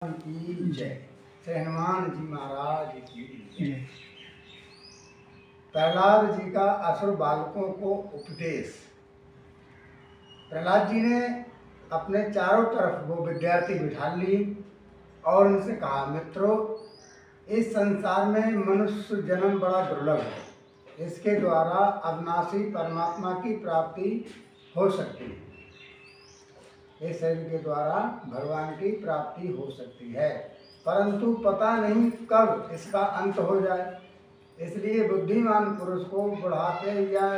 की जय। श्री हनुमान जी महाराज की जय। प्रहलाद जी का असुर बालकों को उपदेश। प्रहलाद जी ने अपने चारों तरफ वो विद्यार्थी बिठा लिए और उनसे कहा, मित्रों, इस संसार में मनुष्य जन्म बड़ा दुर्लभ है। इसके द्वारा अविनाशी परमात्मा की प्राप्ति हो सकती है। इस शरीर के द्वारा भगवान की प्राप्ति हो सकती है, परंतु पता नहीं कब इसका अंत हो जाए। इसलिए बुद्धिमान पुरुष को बुढ़ापे या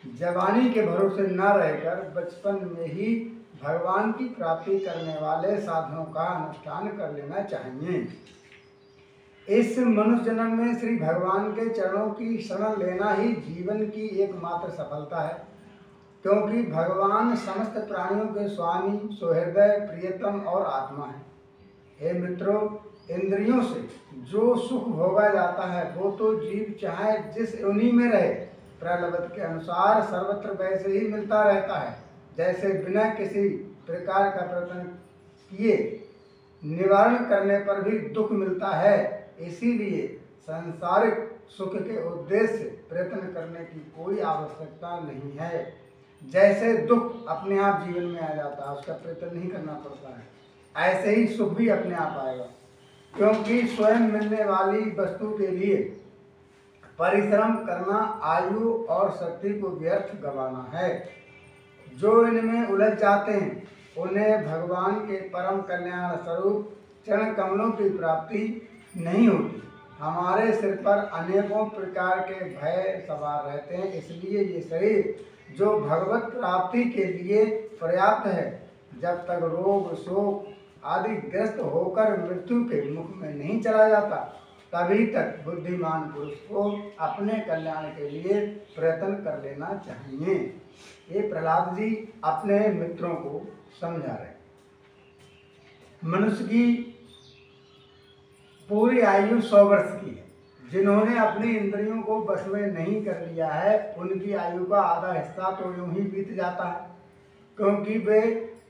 जवानी के भरोसे न रहकर बचपन में ही भगवान की प्राप्ति करने वाले साधनों का अनुष्ठान कर लेना चाहिए। इस मनुष्य जन्म में श्री भगवान के चरणों की शरण लेना ही जीवन की एकमात्र सफलता है, क्योंकि भगवान समस्त प्राणियों के स्वामी, सुहृदय, प्रियतम और आत्मा है। हे मित्रों, इंद्रियों से जो सुख भोगा जाता है वो तो जीव चाहे जिस योनि में रहे प्रलब्ध के अनुसार सर्वत्र वैसे ही मिलता रहता है, जैसे बिना किसी प्रकार का प्रयत्न किए निवारण करने पर भी दुख मिलता है। इसीलिए सांसारिक सुख के उद्देश्य से प्रयत्न करने की कोई आवश्यकता नहीं है। जैसे दुख अपने आप जीवन में आ जाता है, उसका प्रयत्न नहीं करना पड़ता है, ऐसे ही सुख भी अपने आप आएगा, क्योंकि स्वयं मिलने वाली वस्तु के लिए परिश्रम करना आयु और शक्ति को व्यर्थ गंवाना है। जो इनमें उलझ जाते हैं उन्हें भगवान के परम कल्याण स्वरूप चरण कमलों की प्राप्ति नहीं होती। हमारे सिर पर अनेकों प्रकार के भय सवार रहते हैं, इसलिए ये शरीर जो भगवत प्राप्ति के लिए पर्याप्त है, जब तक रोग शोक आदि ग्रस्त होकर मृत्यु के मुख में नहीं चला जाता, तभी तक बुद्धिमान पुरुष को अपने कल्याण के लिए प्रयत्न कर लेना चाहिए। ये प्रहलाद जी अपने मित्रों को समझा रहे। मनुष्य की पूरी आयु 100 वर्ष की है। जिन्होंने अपनी इंद्रियों को बस में नहीं कर लिया है, उनकी आयु का आधा हिस्सा तो यूं ही बीत जाता है, क्योंकि वे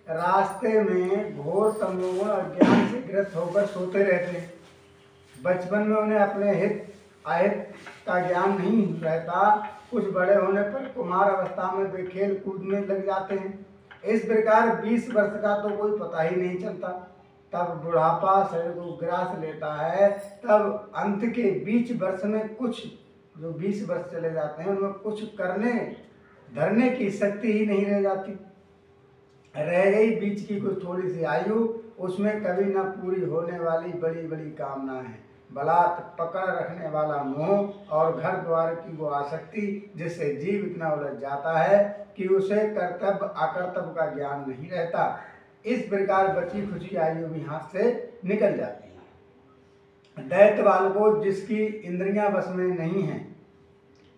रास्ते में घोर तमोगुण अज्ञान से ग्रस्त होकर सोते रहते हैं। बचपन में उन्हें अपने हित अहित का ज्ञान नहीं रहता। कुछ बड़े होने पर कुमार अवस्था में वे खेल कूद में लग जाते हैं। इस प्रकार 20 वर्ष का तो कोई पता ही नहीं चलता, तब बुढ़ापा शरीर को ग्रास लेता है। तब अंत के 20 वर्ष में कुछ जो 20 वर्ष चले जाते हैं उनमें कुछ करने धरने की शक्ति ही नहीं रह जाती। रह गई बीच की कुछ थोड़ी सी आयु, उसमें कभी न पूरी होने वाली बड़ी बड़ी कामनाएं, बलात् पकड़ रखने वाला मोह और घर द्वार की वो आसक्ति, जिससे जीव इतना उलझ जाता है कि उसे कर्तव्य अकर्तव्य का ज्ञान नहीं रहता। इस प्रकार बची खुची आयु भी हाथ से निकल जाती है। दैत्य बालकों, जिसकी इंद्रियां बस में नहीं है,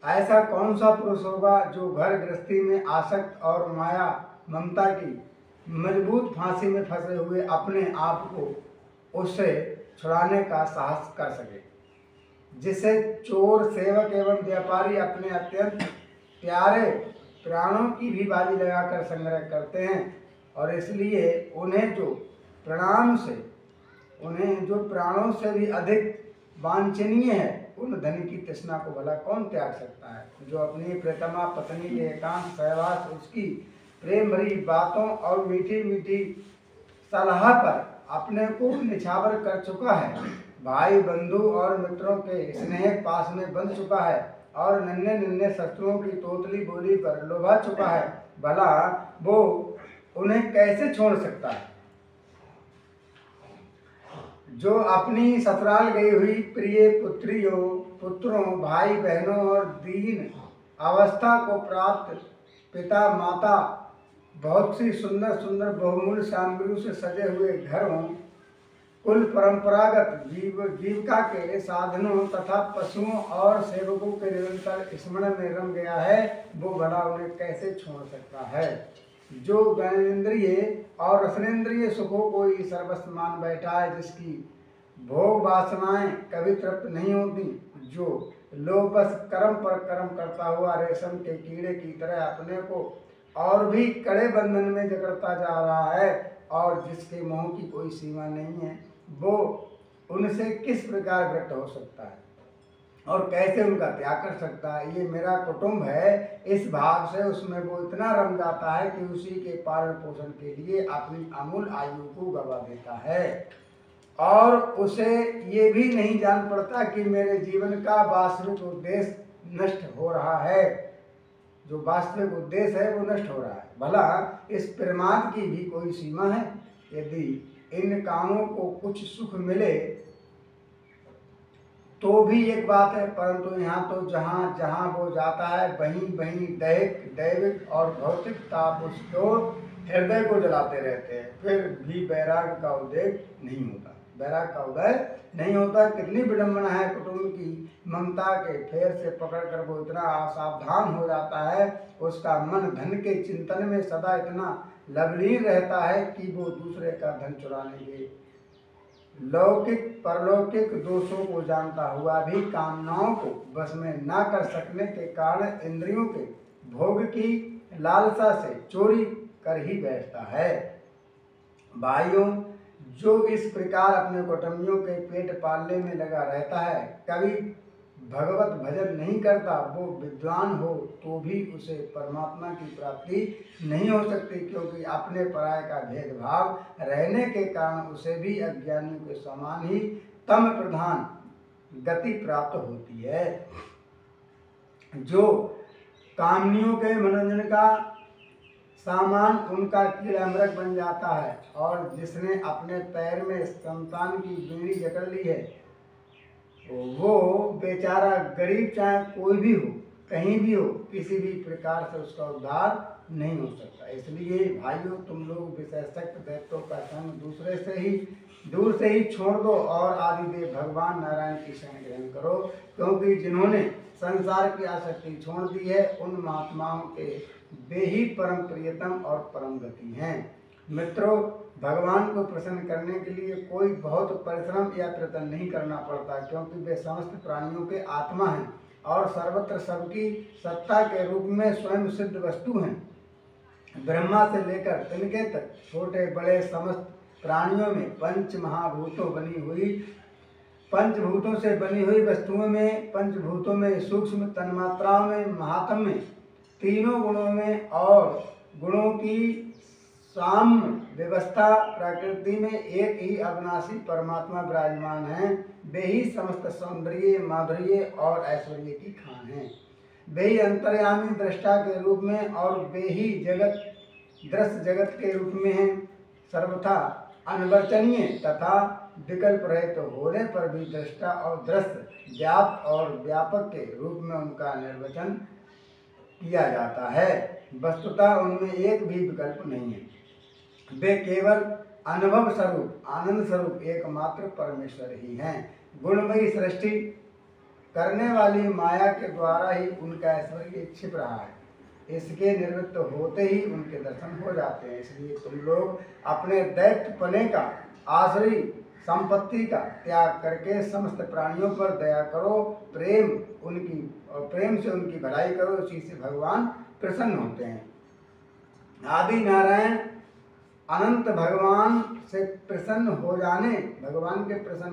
ऐसा कौन सा पुरुष होगा जो घर गृहस्थी में आसक्त और माया ममता की मजबूत फांसी में फंसे हुए अपने आप को उससे छुड़ाने का साहस कर सके, जिसे चोर, सेवक एवं व्यापारी अपने अत्यंत प्यारे प्राणों की भी बाजी लगाकर संग्रह करते हैं, और इसलिए उन्हें जो प्राणों से भी अधिक वांछनीय है, उन धन की तृष्णा को भला कौन त्याग सकता है। जो अपनी प्रियतमा पत्नी के एकांत सहवास, उसकी प्रेम भरी बातों और मीठी मीठी सलाह पर अपने को निछावर कर चुका है, भाई बंधु और मित्रों के स्नेह पास में बंध चुका है, और नन्हे नन्हे शत्रुओं की तोतली बोली पर लोभा चुका है, भला वो उन्हें कैसे छोड़ सकता है। जो अपनी ससुराल गई हुई प्रिय पुत्रों, भाई बहनों और दीन अवस्था को प्राप्त पिता माता, बहुत सी सुंदर सुंदर बहुमूल्य सामग्रियों से सजे हुए घरों, कुल परंपरागत जीविका के साधनों तथा पशुओं और सेवकों के निरंतर स्मरण में रम गया है, वो भला उन्हें कैसे छोड़ सकता है। जो ज्ञानेंद्रिय और रसनेंद्रिय सुखों को ही सर्वस्व मान बैठा है, जिसकी भोग वासनाएं कभी तृप्त नहीं होती, जो लोग बस कर्म पर कर्म करता हुआ रेशम के कीड़े की तरह अपने को और भी कड़े बंधन में जकड़ता जा रहा है, और जिसके मोह की कोई सीमा नहीं है, वो उनसे किस प्रकार व्यक्त हो सकता है और कैसे उनका त्याग कर सकता है। ये मेरा कुटुंब है, इस भाव से उसमें वो इतना रम जाता है कि उसी के पालन पोषण के लिए अपनी अमूल आयु को गवा देता है और उसे ये भी नहीं जान पड़ता कि मेरे जीवन का वास्तविक उद्देश्य नष्ट हो रहा है। जो वास्तविक उद्देश्य है वो नष्ट हो रहा है। भला इस प्रमाद की भी कोई सीमा है? यदि इन कामों को कुछ सुख मिले तो भी एक बात है, परंतु यहाँ तो जहाँ जहाँ वो जाता है वहीं वहीं दैविक और भौतिक ताप उसको हृदय को जलाते रहते हैं, फिर भी वैराग्य का उदय नहीं होता। वैराग्य का उदय नहीं होता। कितनी विडंबना है कुटुंब की ममता के फेर से पकड़कर वो इतना असावधान हो जाता है, उसका मन धन के चिंतन में सदा इतना लवलीन रहता है कि वो दूसरे का धन चुराने के लौकिक परलौकिक दोषों को जानता हुआ भी कामनाओं को बस में ना कर सकने के कारण इंद्रियों के भोग की लालसा से चोरी कर ही बैठता है। भाइयों, जो इस प्रकार अपने कुटुंबियों के पेट पालने में लगा रहता है, कभी भगवत भजन नहीं करता, वो विद्वान हो तो भी उसे परमात्मा की प्राप्ति नहीं हो सकती, क्योंकि अपने पराय का भेदभाव रहने के कारण उसे भी अज्ञानियों के समान ही तम प्रधान गति प्राप्त होती है। जो कामनियों के मनोरंजन का सामान उनका कीड़ा मृग बन जाता है और जिसने अपने पैर में संतान की बीड़ी जकड़ ली है, वो बेचारा गरीब चाहे कोई भी हो, कहीं भी हो, किसी भी प्रकार से उसका उद्धार नहीं हो सकता। इसलिए भाइयों, तुम लोग विषयासक्त दैत्यों का संग दूर से ही छोड़ दो और आदिदेव भगवान नारायण की शरण ग्रहण करो, क्योंकि जिन्होंने संसार की आसक्ति छोड़ दी है उन महात्माओं के वे ही परम प्रियतम और परम गति हैं। मित्रों, भगवान को प्रसन्न करने के लिए कोई बहुत परिश्रम या प्रयत्न नहीं करना पड़ता, क्योंकि वे समस्त प्राणियों के आत्मा हैं और सर्वत्र सबकी सत्ता के रूप में स्वयं सिद्ध वस्तु हैं। ब्रह्मा से लेकर तिनके तक छोटे बड़े समस्त प्राणियों में पंचभूतों से बनी हुई वस्तुओं में, पंचभूतों में, सूक्ष्म तन्मात्राओं में, महात्म में, तीनों गुणों में और गुणों की साम्य व्यवस्था प्रकृति में एक ही अविनाशी परमात्मा विराजमान है। वे ही समस्त सौंदर्य, माधुर्य और ऐश्वर्य की खान हैं। वे ही अंतर्यामी दृष्टा के रूप में और वे ही जगत के रूप में हैं। सर्वथा अनवर्चनीय तथा विकल्प रहित होने पर भी दृष्टा और दृश्य, व्याप्त और व्यापक के रूप में उनका निर्वचन किया जाता है। वस्तुतः उनमें एक भी विकल्प नहीं है। वे केवल अनुभव स्वरूप, आनंद स्वरूप एकमात्र परमेश्वर ही हैं। गुणमयी सृष्टि करने वाली माया के द्वारा ही उनका ऐश्वर्य छिप रहा है। इसके निवृत्त होते ही उनके दर्शन हो जाते हैं। इसलिए तुम लोग अपने दैत्यपने का आश्रय संपत्ति का त्याग करके समस्त प्राणियों पर दया करो, प्रेम से उनकी भलाई करो, इसी से भगवान प्रसन्न होते हैं। आदि नारायण अनंत भगवान के प्रसन्न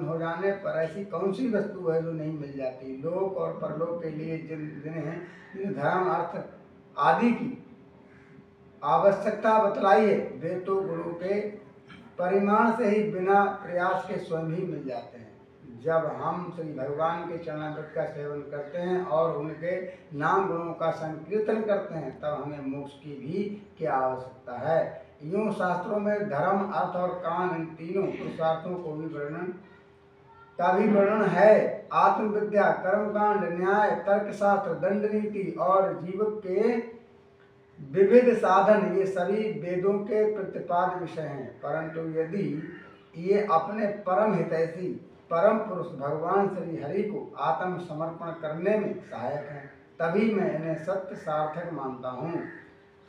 हो जाने पर ऐसी कौन सी वस्तु है जो नहीं मिल जाती। लोक और परलोक के लिए जिन्हें धर्म अर्थ आदि की आवश्यकता बतलाई है, वे तो गुरु के परिमाण से ही बिना प्रयास के स्वयं ही मिल जाते हैं। जब हम श्री भगवान के चरणामृत का सेवन करते हैं और उनके नाम गुणों का संकीर्तन करते हैं, तब हमें मोक्ष की भी क्या आवश्यकता है। यूँ शास्त्रों में धर्म, अर्थ और काम, इन तीनों पुरुषार्थों को भी वर्णन है। आत्मविद्या, कर्मकांड, न्याय, तर्कशास्त्र, दंड नीति और जीवन के विविध साधन, ये सभी वेदों के प्रतिपाद्य विषय हैं। परंतु यदि ये अपने परम हितैषी परम पुरुष भगवान श्री हरि को आत्म समर्पण करने में सहायक हैं, तभी मैं इन्हें सत्य सार्थक मानता हूँ।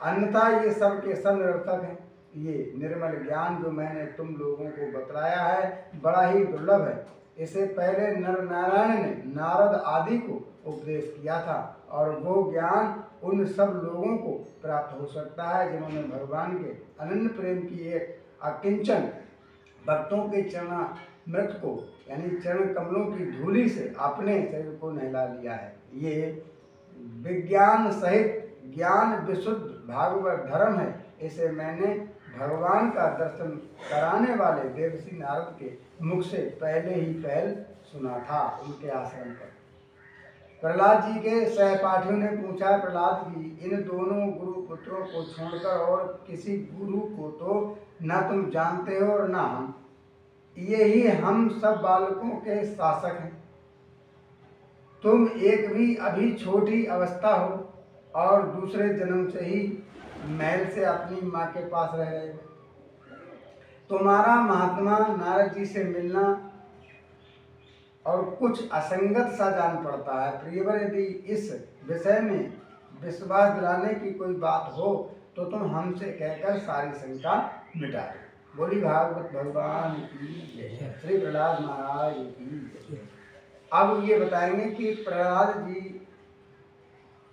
अन्यथा ये सब के सब निरर्थक हैं। ये निर्मल ज्ञान जो मैंने तुम लोगों को बतलाया है बड़ा ही दुर्लभ है। इसे पहले नर नारायण ने नारद आदि को उपदेश किया था और वो ज्ञान उन सब लोगों को प्राप्त हो सकता है जिन्होंने भगवान के अनन्य प्रेम की एक अकिंचन भक्तों के चरणामृत को यानी चरण कमलों की धूलि से अपने शरीर को नहला लिया है। ये विज्ञान सहित ज्ञान विशुद्ध भागवत धर्म है। इसे मैंने भगवान का दर्शन कराने वाले देवर्षि नारद के मुख से पहले ही सुना था, उनके आश्रम पर। प्रहलाद जी के सहपाठियों ने पूछा, प्रहलाद जी, इन दोनों गुरु पुत्रों को छोड़कर और किसी गुरु को तो न तुम जानते हो और न हम, ये ही हम सब बालकों के शासक हैं। तुम एक भी अभी छोटी अवस्था हो और दूसरे जन्म से ही महल से अपनी माँ के पास रह रहे हो। तुम्हारा महात्मा नारद जी से मिलना और कुछ असंगत सा जान पड़ता है। प्रियवर, यदि इस विषय में विश्वास दिलाने की कोई बात हो तो तुम हमसे कहकर सारी शंका मिटा दो। बोली भागवत भगवान की जय, श्री प्रहलाद महाराज की जय। अब ये बताएंगे कि प्रहलाद जी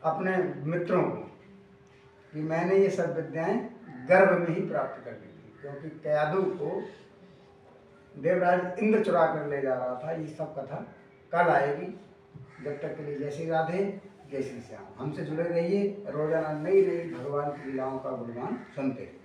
अपने मित्रों को कि मैंने ये सब विद्याएं गर्भ में ही प्राप्त कर ली थी, क्योंकि कयाधु को देवराज इंद्र चुरा कर ले जा रहा था। ये सब कथा कल आएगी। जब तक के लिए जय श्री राधे, जय श्री श्याम। हमसे जुड़े रहिए, रोजाना नई नई भगवान की लीलाओं का गुणगान सुनते हैं।